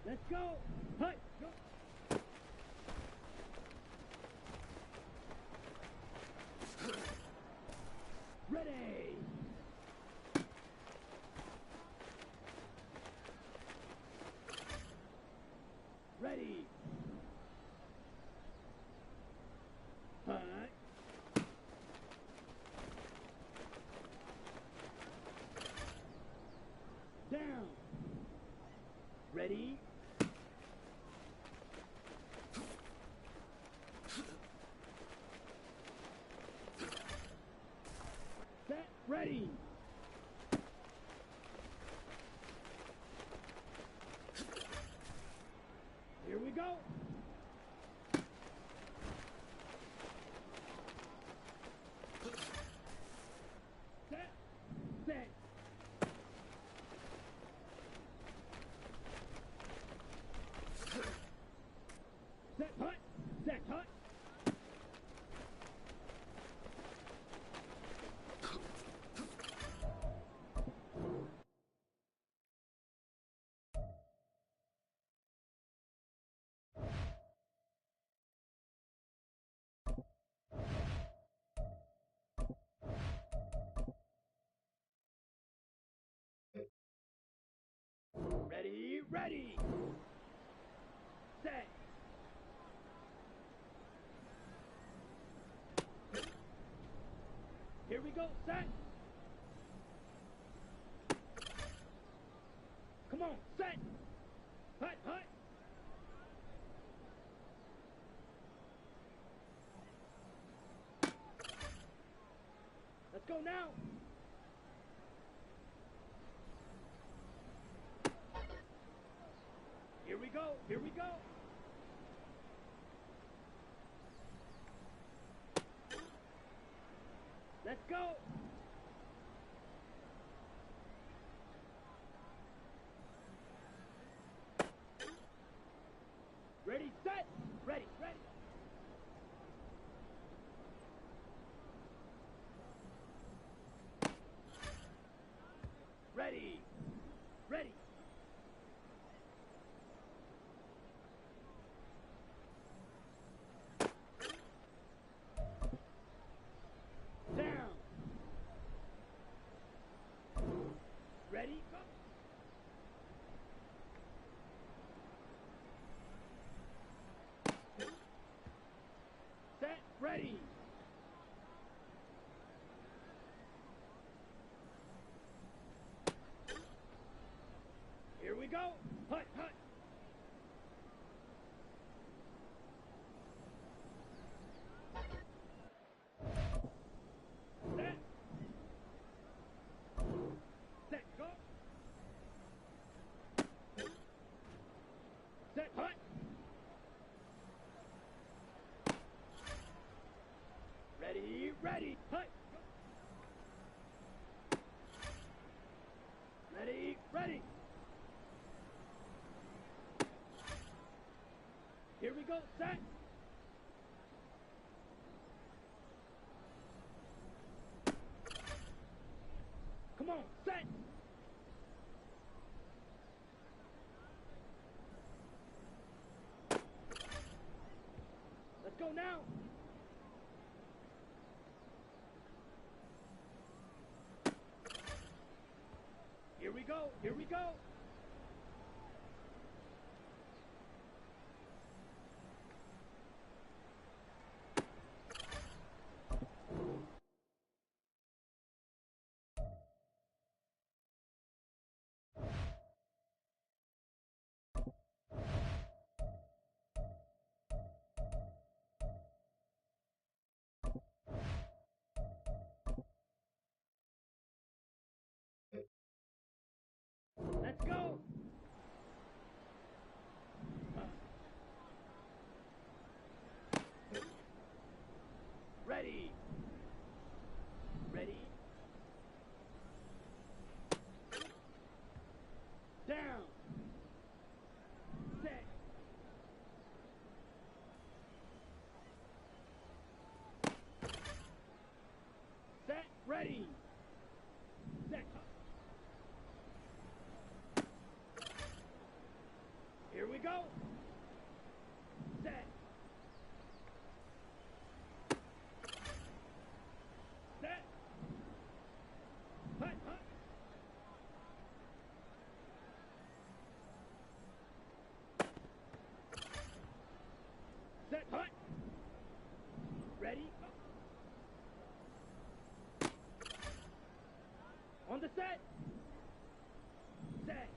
Let's go. Hut, go. Ready. Ready. Hut. Down. Ready. Set. Ready. Here we go. Set. Set. Set hut. Set hut. Ready. Set. Here we go, set. Come on, set. Hut. Let's go now. Here we go. Let's go. Ready, set. Ready. Ready. Down. Ready, go. Set, ready. Here we go. Hut. Set. Set, go. Set, hut. Ready, hut. Ready. Here we go, set. Come on, set. Let's go now. we go. Here we go. Let's go. Ready. Ready. Down. Set. Set. Ready. Set. Here we go. Set. Set. Hut, hut. Set, hut. Ready. On the set. Set.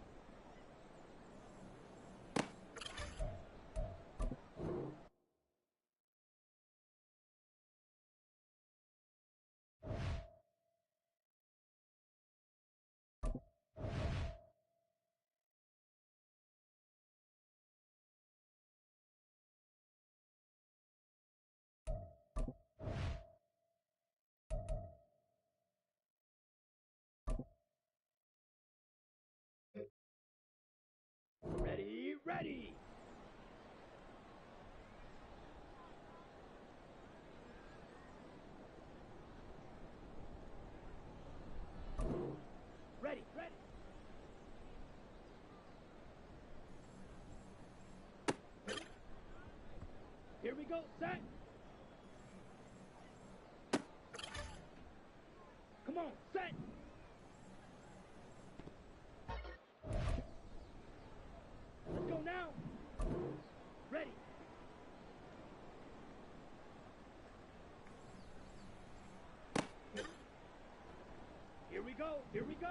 Ready, ready. Ready, ready. Here we go, set. Come on, set. Let's go now. Ready. Here we go, here we go.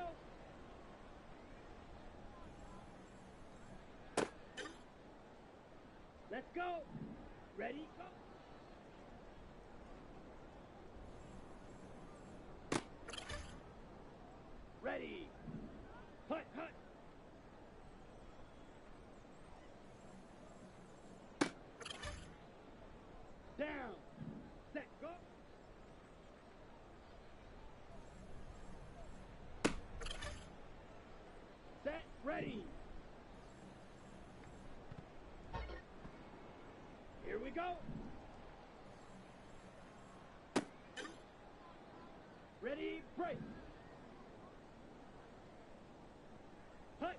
Let's go. Ready, go. Ready. Hut, hut. Down. Set, go. Set, ready. Here we go. Ready, break. Hut.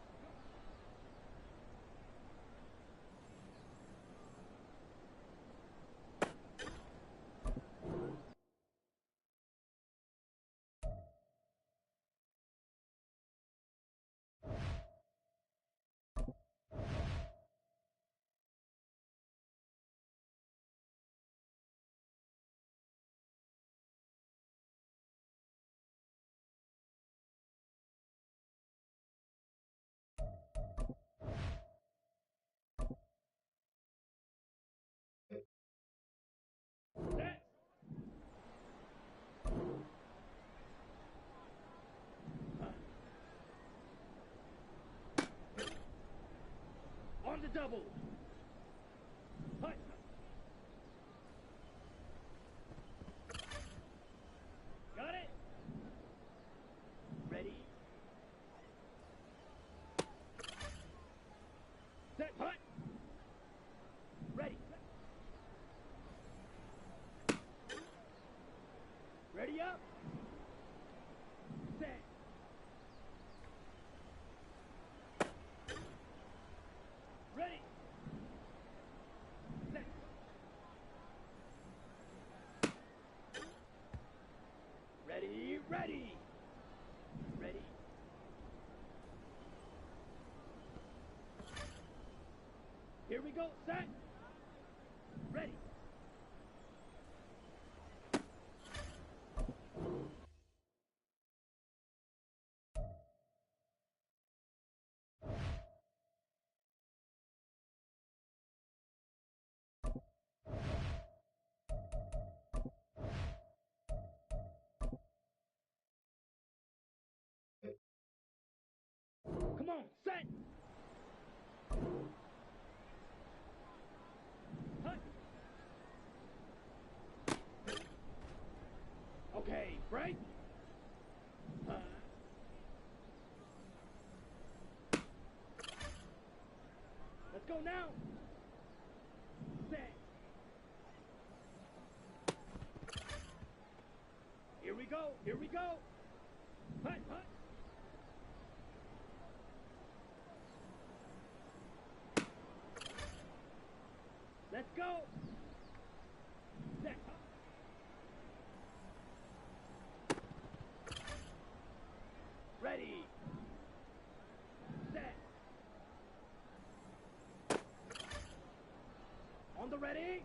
Set. On the double. Hut. Got it. Ready. Set, hut. Ready. Ready up. Set. Ready. go. Set. Ready. Come on, set. Hut. Okay, break. Let's go now. Set. Here we go. Here we go. Hut, hut. Let's go. Set. Ready. Set. On the ready.